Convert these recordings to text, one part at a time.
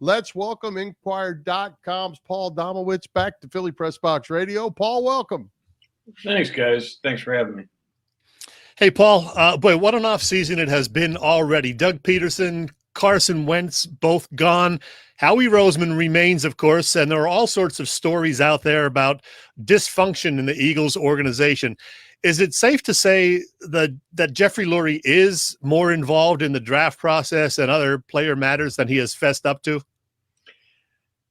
Let's welcome Inquirer.com's Paul Domowitch back to Philly Press Box Radio. Paul, welcome. Thanks, guys. Thanks for having me. Hey, Paul. Boy, what an offseason it has been already. Doug Peterson, Carson Wentz, both gone. Howie Roseman remains, of course, and there are all sorts of stories out there about dysfunction in the Eagles organization. Is it safe to say that Jeffrey Lurie is more involved in the draft process and other player matters than he has fessed up to?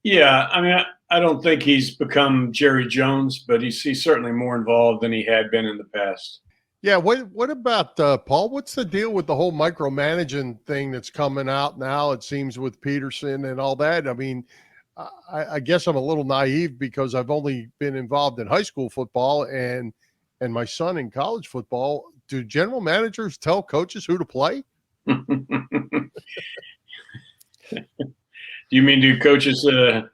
Yeah, I mean, I don't think he's become Jerry Jones, but he's certainly more involved than he had been in the past. Yeah, what about, Paul, what's the deal with the whole micromanaging thing that's coming out now, it seems, with Peterson and all that? I mean, I guess I'm a little naive because I've only been involved in high school football and my son in college football. Do general managers tell coaches who to play? Do you mean do coaches do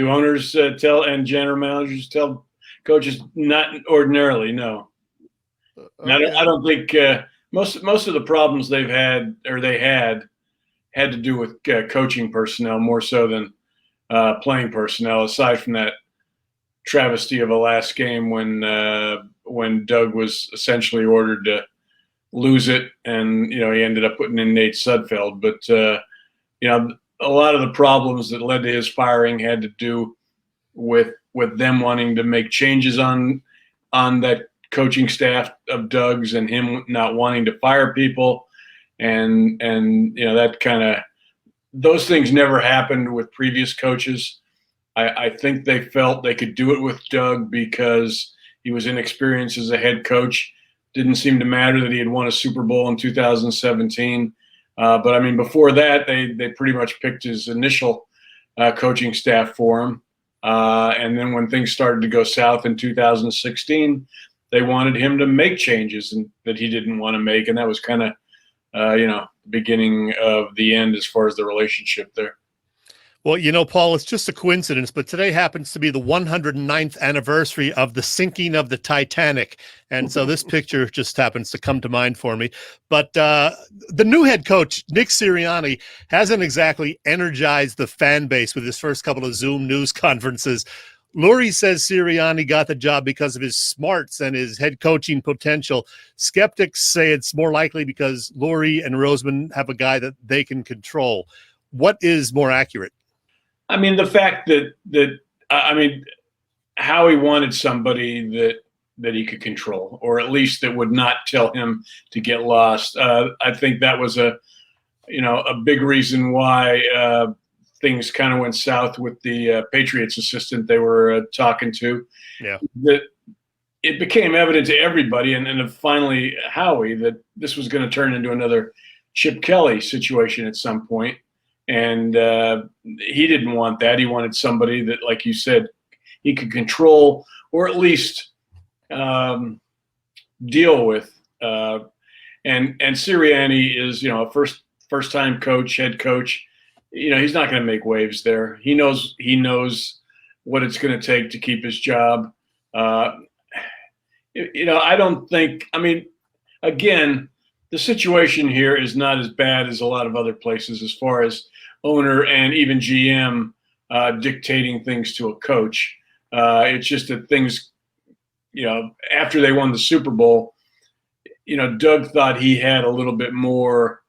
owners tell and general managers tell coaches? Not ordinarily, no. Okay. I don't think most of the problems they had to do with coaching personnel more so than playing personnel, aside from that travesty of a last game when Doug was essentially ordered to lose it, and he ended up putting in Nate Sudfeld. But a lot of the problems that led to his firing had to do with them wanting to make changes on that coaching staff of Doug's, and him not wanting to fire people, and that kind of, those things never happened with previous coaches. I think they felt they could do it with Doug because he was inexperienced as a head coach. Didn't seem to matter that he had won a Super Bowl in 2017. But I mean, before that, they pretty much picked his initial coaching staff for him. And then when things started to go south in 2016, they wanted him to make changes that he didn't want to make. And that was kind of, the beginning of the end as far as the relationship there. Well, Paul, it's just a coincidence, but today happens to be the 109th anniversary of the sinking of the Titanic. And so this picture just happens to come to mind for me. But the new head coach, Nick Sirianni, hasn't exactly energized the fan base with his first couple of Zoom news conferences. Lurie says Sirianni got the job because of his smarts and his head coaching potential. Skeptics say it's more likely because Lurie and Roseman have a guy that they can control. What is more accurate? I mean, the fact that Howie wanted somebody that he could control, or at least that would not tell him to get lost. I think that was a big reason why things kind of went south with the Patriots assistant they were talking to. Yeah, that it became evident to everybody, and finally Howie, that this was going to turn into another Chip Kelly situation at some point. And he didn't want that. He wanted somebody that, like you said, he could control, or at least deal with. And Sirianni is, a first time coach, head coach. He's not going to make waves there. He knows what it's going to take to keep his job. I don't think. I mean, again, the situation here is not as bad as a lot of other places as far as owner and even GM dictating things to a coach. It's just that things, after they won the Super Bowl, Doug thought he had a little bit more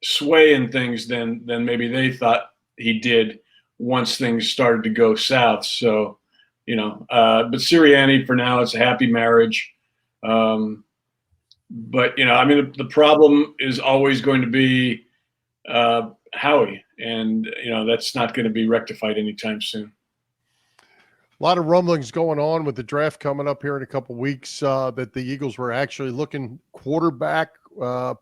sway in things than maybe they thought he did once things started to go south. So, but Sirianni, for now, it's a happy marriage. But, the problem is always going to be Howie, and, that's not going to be rectified anytime soon. A lot of rumblings going on with the draft coming up here in a couple of weeks, that the Eagles were actually looking quarterback,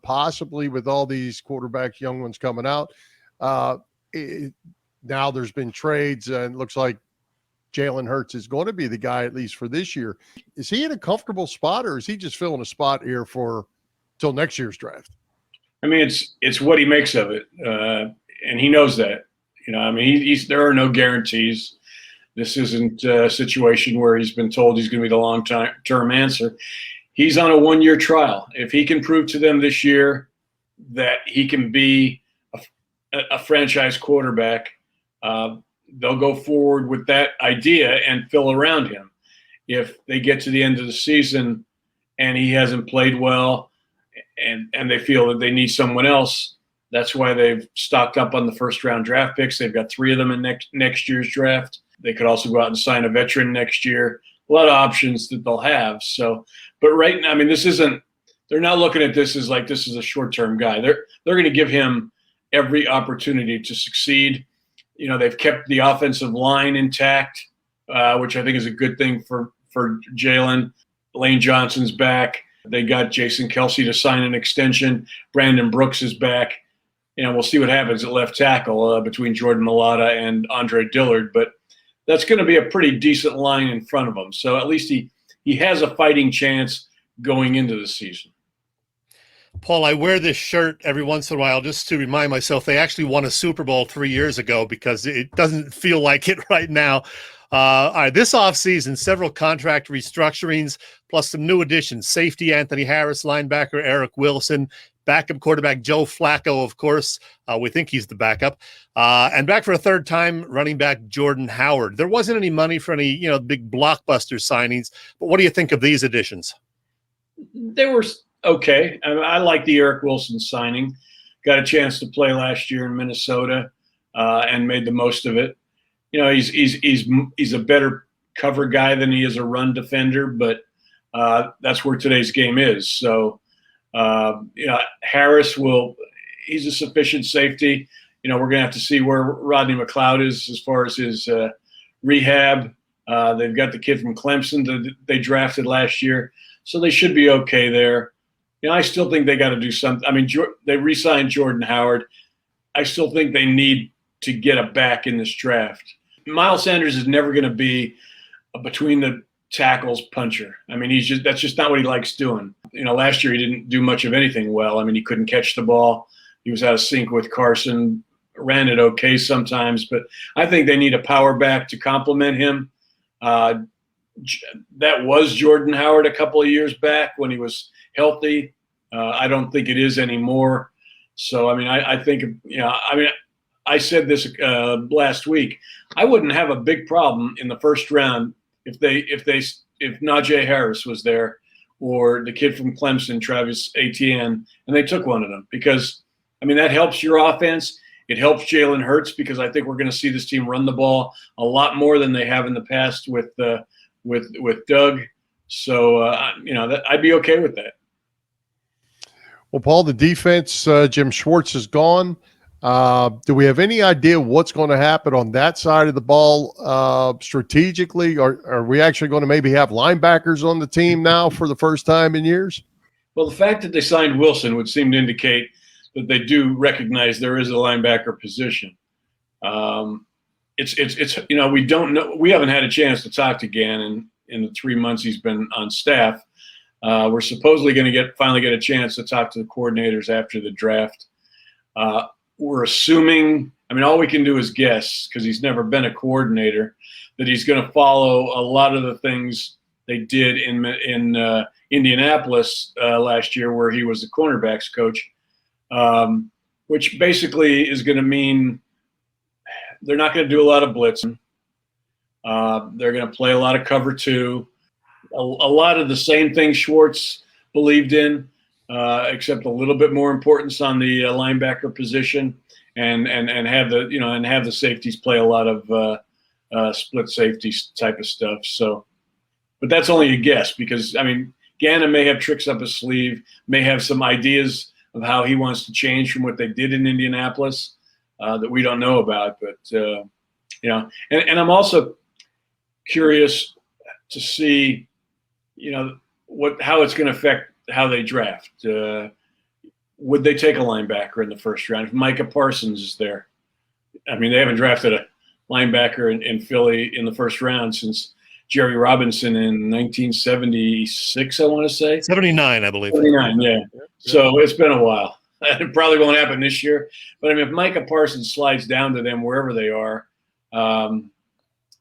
possibly with all these quarterbacks, young ones coming out. Now there's been trades, and it looks like Jalen Hurts is going to be the guy, at least for this year. Is he in a comfortable spot, or is he just filling a spot here till next year's draft? I mean, it's what he makes of it, and he knows that. There are no guarantees. This isn't a situation where he's been told he's going to be the long-term answer. He's on a 1-year trial. If he can prove to them this year that he can be a franchise quarterback, they'll go forward with that idea and fill around him. If they get to the end of the season and he hasn't played well and they feel that they need someone else, that's why they've stocked up on the first-round draft picks. They've got 3 of them in next year's draft. They could also go out and sign a veteran next year. A lot of options that they'll have. So, but right now, I mean, they're not looking at this as like this is a short-term guy. They're going to give him every opportunity to succeed. You know, they've kept the offensive line intact, which I think is a good thing for Jalen. Lane Johnson's back. They got Jason Kelsey to sign an extension. Brandon Brooks is back. You know, we'll see what happens at left tackle between Jordan Mailata and Andre Dillard, but that's going to be a pretty decent line in front of him. So at least he has a fighting chance going into the season. Paul, I wear this shirt every once in a while just to remind myself they actually won a Super Bowl 3 years ago, because it doesn't feel like it right now. All right, this offseason, several contract restructurings, plus some new additions. Safety Anthony Harris, linebacker Eric Wilson, backup quarterback Joe Flacco, of course. We think he's the backup. And back for a third time, running back Jordan Howard. There wasn't any money for any, big blockbuster signings. But what do you think of these additions? They were okay. I like the Eric Wilson signing. Got a chance to play last year in Minnesota and made the most of it. You know, he's a better cover guy than he is a run defender, but that's where today's game is. So, Harris he's a sufficient safety. You know, we're going to have to see where Rodney McLeod is as far as his rehab. They've got the kid from Clemson that they drafted last year, so they should be okay there. You know, I still think they got to do something. I mean, they re-signed Jordan Howard. I still think they need to get a back in this draft. Miles Sanders is never going to be a between the tackles puncher. I mean, that's just not what he likes doing. You know, last year he didn't do much of anything well. I mean, he couldn't catch the ball. He was out of sync with Carson, ran it okay sometimes, but I think they need a power back to complement him. That was Jordan Howard a couple of years back when he was healthy. I don't think it is anymore. So, I mean, I think, I said this last week. I wouldn't have a big problem in the first round if Najee Harris was there, or the kid from Clemson, Travis Etienne, and they took one of them, because, I mean, that helps your offense. It helps Jalen Hurts, because I think we're going to see this team run the ball a lot more than they have in the past with Doug. So, I'd be okay with that. Well, Paul, the defense, Jim Schwartz is gone. Do we have any idea what's going to happen on that side of the ball strategically? Are we actually going to maybe have linebackers on the team now for the first time in years? Well, the fact that they signed Wilson would seem to indicate that they do recognize there is a linebacker position. It's we don't know. We haven't had a chance to talk to Gannon in the 3 months he's been on staff. We're supposedly going to finally get a chance to talk to the coordinators after the draft. We're assuming, all we can do is guess, because he's never been a coordinator, that he's going to follow a lot of the things they did in Indianapolis last year, where he was the cornerbacks coach, which basically is going to mean they're not going to do a lot of blitzing. They're going to play a lot of cover two, a lot of the same things Schwartz believed in, except a little bit more importance on the linebacker position, and have the safeties play a lot of split safety type of stuff. So, but that's only a guess, because Gannon may have tricks up his sleeve, may have some ideas of how he wants to change from what they did in Indianapolis that we don't know about. But and I'm also curious to see, how it's going to affect how they draft. Would they take a linebacker in the first round if Micah Parsons is there? They haven't drafted a linebacker in Philly in the first round since Jerry Robinson in 1976, I want to say. 79, I believe. 79, yeah. So it's been a while. It probably won't happen this year. But if Micah Parsons slides down to them wherever they are,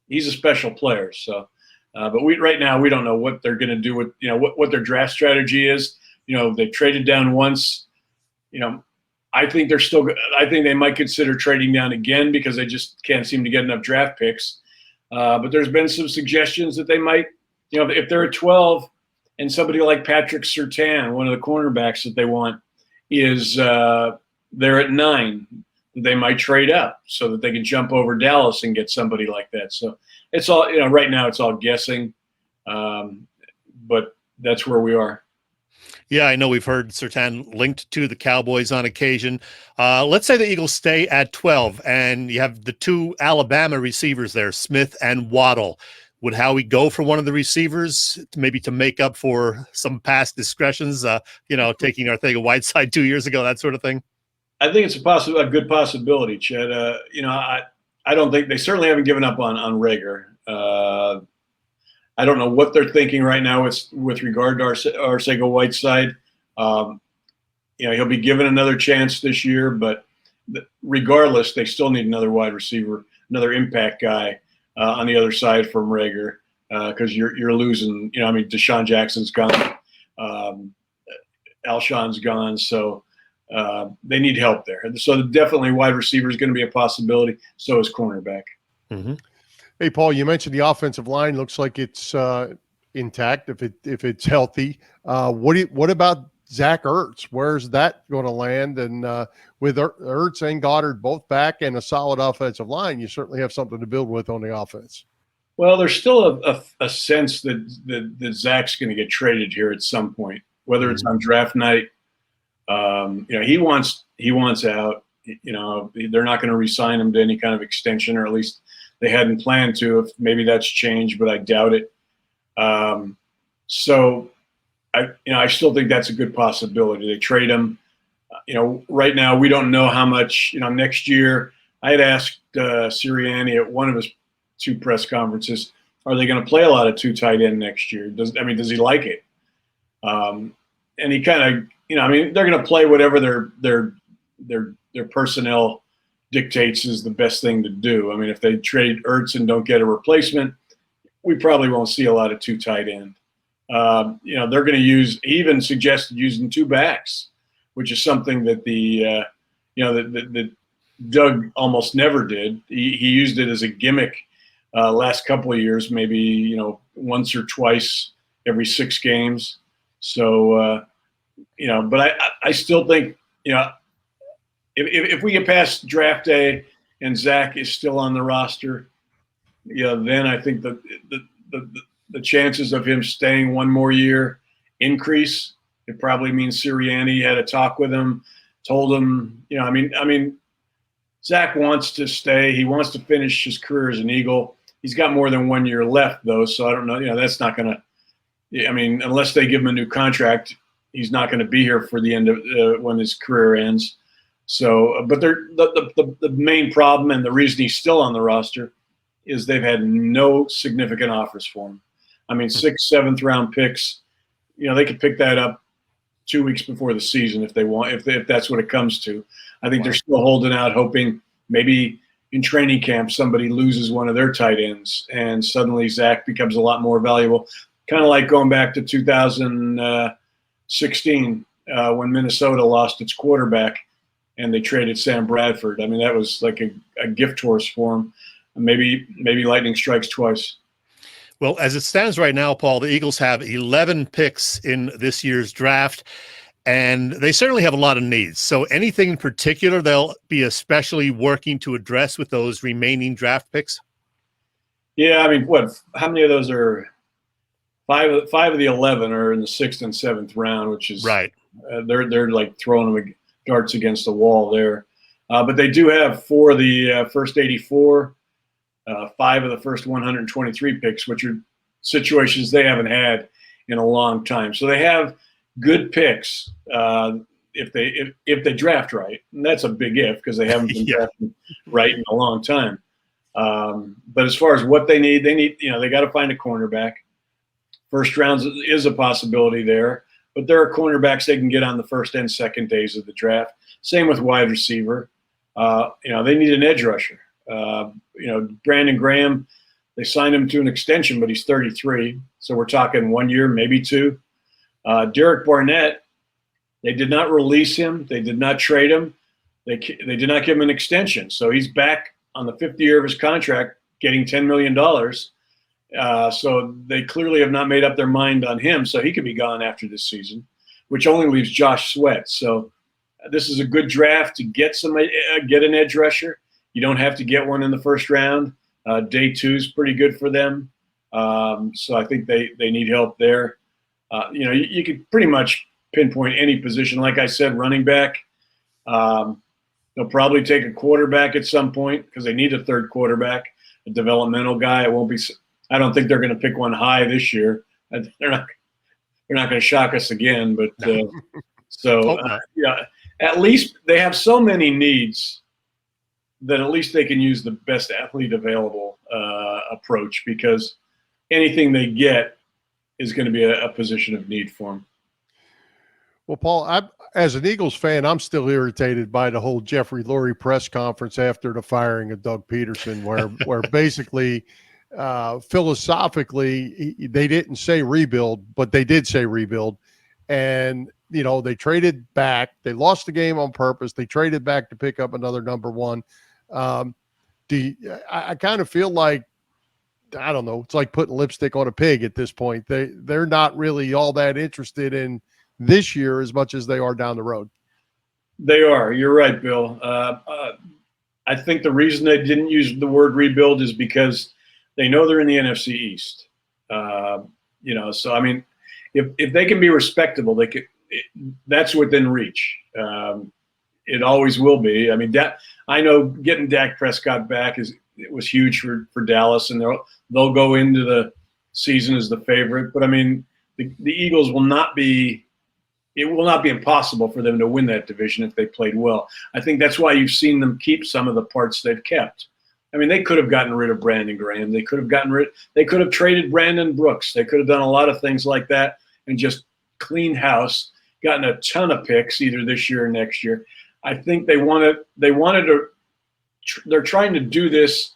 he's a special player. So, but right now we don't know what they're going to do with what their draft strategy is. They've traded down once. I think they're still. I think they might consider trading down again because they just can't seem to get enough draft picks. But there's been some suggestions that they might, if they're at 12, and somebody like Patrick Surtain, one of the cornerbacks that they want, is they're at 9. They might trade up so that they can jump over Dallas and get somebody like that. So it's all, right now it's all guessing, but that's where we are. Yeah, I know we've heard Surtain linked to the Cowboys on occasion. Let's say the Eagles stay at 12 and you have the 2 Alabama receivers there, Smith and Waddle. Would Howie go for one of the receivers maybe to make up for some past discretions, taking our thing of Whiteside 2 years ago, that sort of thing? I think it's a good possibility, Chet. I don't think they certainly haven't given up on Rager. I don't know what they're thinking right now with regard to Arcega-Whiteside. He'll be given another chance this year, but regardless, they still need another wide receiver, another impact guy on the other side from Rager, because you're losing. Deshaun Jackson's gone, Alshon's gone, so they need help there. So definitely wide receiver is going to be a possibility. So is cornerback. Mm-hmm. Hey, Paul, you mentioned the offensive line looks like it's intact if it's healthy. What about Zach Ertz? Where's that going to land? And with Ertz and Goddard both back and a solid offensive line, you certainly have something to build with on the offense. Well, there's still a sense that Zach's going to get traded here at some point, whether it's on draft night. He wants out. They're not going to re-sign him to any kind of extension, or at least they hadn't planned to. If maybe that's changed, but I doubt it. So I still think that's a good possibility. They trade him. Right now we don't know how much. Next year, I had asked Sirianni at one of his 2 press conferences, are they going to play a lot of 2 tight end next year? Does he like it? And he kind of, they're going to play whatever their personnel dictates is the best thing to do. If they trade Ertz and don't get a replacement, we probably won't see a lot of 2 tight end. They're going to use. He even suggested using 2 backs, which is something that that Doug almost never did. He used it as a gimmick last couple of years, maybe once or twice every 6 games. So but I still think if we get past draft day and Zach is still on the roster, then I think the chances of him staying one more year increase. It probably means Sirianni had a talk with him, told him, Zach wants to stay. He wants to finish his career as an Eagle. He's got more than 1 year left, though, so I don't know. That's not going to. Unless they give him a new contract, he's not going to be here for the end of when his career ends. So, but the main problem and the reason he's still on the roster is they've had no significant offers for him. 6th, 7th round picks, they could pick that up 2 weeks before the season if they want, if that's what it comes to. I think they're still holding out, hoping maybe in training camp somebody loses one of their tight ends and suddenly Zach becomes a lot more valuable. Kind of like going back to 2016 when Minnesota lost its quarterback and they traded Sam Bradford. That was like a gift horse for him. Maybe lightning strikes twice. Well, as it stands right now, Paul, the Eagles have 11 picks in this year's draft, and they certainly have a lot of needs. So anything in particular they'll be especially working to address with those remaining draft picks? Yeah, how many of those are five of the 11 are in the 6th and 7th round, which is right. They're like throwing them darts against the wall there. But they do have 4 of the first 84, 5 of the first 123 picks, which are situations they haven't had in a long time. So they have good picks if they draft right, and that's a big if because they haven't been drafting right in a long time. But as far as what they need, they got to find a cornerback. First round is a possibility there, but there are cornerbacks they can get on the first and second days of the draft. Same with wide receiver. They need an edge rusher. Brandon Graham, they signed him to an extension, but he's 33. So we're talking 1 year, maybe 2. Derek Barnett, they did not release him. They did not trade him, They did not give him an extension, so he's back on the 5th year of his contract, getting $10 million. So they clearly have not made up their mind on him, so he could be gone after this season, which only leaves Josh Sweat. So this is a good draft to get an edge rusher. You don't have to get one in the first round. Day 2 is pretty good for them. So I think they need help there. You could pretty much pinpoint any position. Like I said, running back. They'll probably take a quarterback at some point because they need a third quarterback, a developmental guy. It won't be. I don't think they're going to pick one high this year. They're not going to shock us again. But yeah, at least they have so many needs that at least they can use the best athlete available approach, because anything they get is going to be a position of need for them. Well, Paul, as an Eagles fan, I'm still irritated by the whole Jeffrey Lurie press conference after the firing of Doug Peterson, where basically, philosophically, they didn't say rebuild, but they did say rebuild. And, they traded back. They lost the game on purpose. They traded back to pick up another number one. I kind of feel like, I don't know, it's like putting lipstick on a pig at this point. They're not really all that interested in this year as much as they are down the road. They are. You're right, Bill. I think the reason they didn't use the word rebuild is because they know they're in the NFC East. So I mean, if they can be respectable, that's within reach. It always will be. I mean, I know getting Dak Prescott back was huge for Dallas, and they'll go into the season as the favorite. But I mean, the Eagles will not be. It will not be impossible for them to win that division if they played well. I think that's why you've seen them keep some of the parts they've kept. I mean, they could have gotten rid of Brandon Graham. They could have traded Brandon Brooks. They could have done a lot of things like that and just cleaned house, gotten a ton of picks either this year or next year. I think they're trying to do this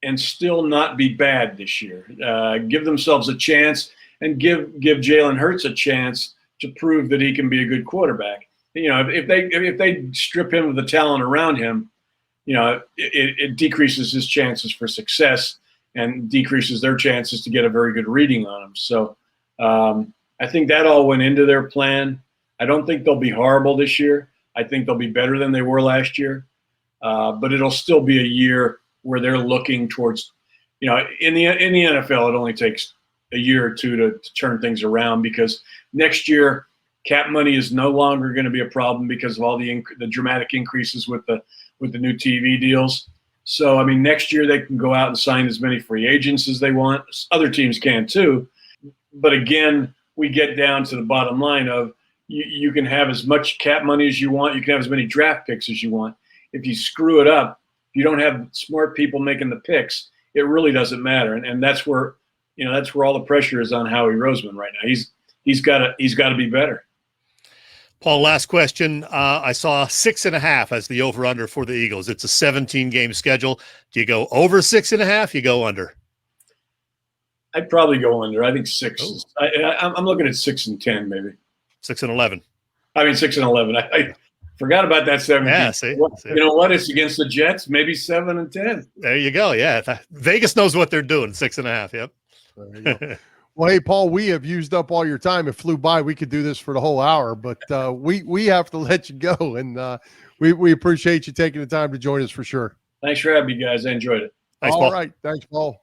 and still not be bad this year. Give themselves a chance and give Jalen Hurts a chance to prove that he can be a good quarterback. If they strip him of the talent around him, it decreases his chances for success and decreases their chances to get a very good reading on him. So I think that all went into their plan. I don't think they'll be horrible this year. I think they'll be better than they were last year. But it'll still be a year where they're looking towards, in the NFL, it only takes a year or two to turn things around, because next year cap money is no longer going to be a problem because of all the dramatic increases with the new TV deals. So, I mean, next year they can go out and sign as many free agents as they want. Other teams can too. But again, we get down to the bottom line of you can have as much cap money as you want. You can have as many draft picks as you want. If you screw it up, if you don't have smart people making the picks, it really doesn't matter. And that's where, that's where all the pressure is on Howie Roseman right now. He's got to be better. Paul, last question. I saw 6.5 as the over-under for the Eagles. It's a 17-game schedule. Do you go over 6.5? You go under? I'd probably go under. I think 6. I'm looking at 6 and 10, maybe. 6 and 11. I mean, 6 and 11. I forgot about that 17. Yeah, see. You know what? It's against the Jets. Maybe 7 and 10. There you go. Yeah, Vegas knows what they're doing. 6.5. Yep. There you go. Well, hey, Paul, we have used up all your time. It flew by. We could do this for the whole hour, but we have to let you go, and we appreciate you taking the time to join us for sure. Thanks for having me, guys. I enjoyed it. Thanks, all Paul. right. Thanks, Paul.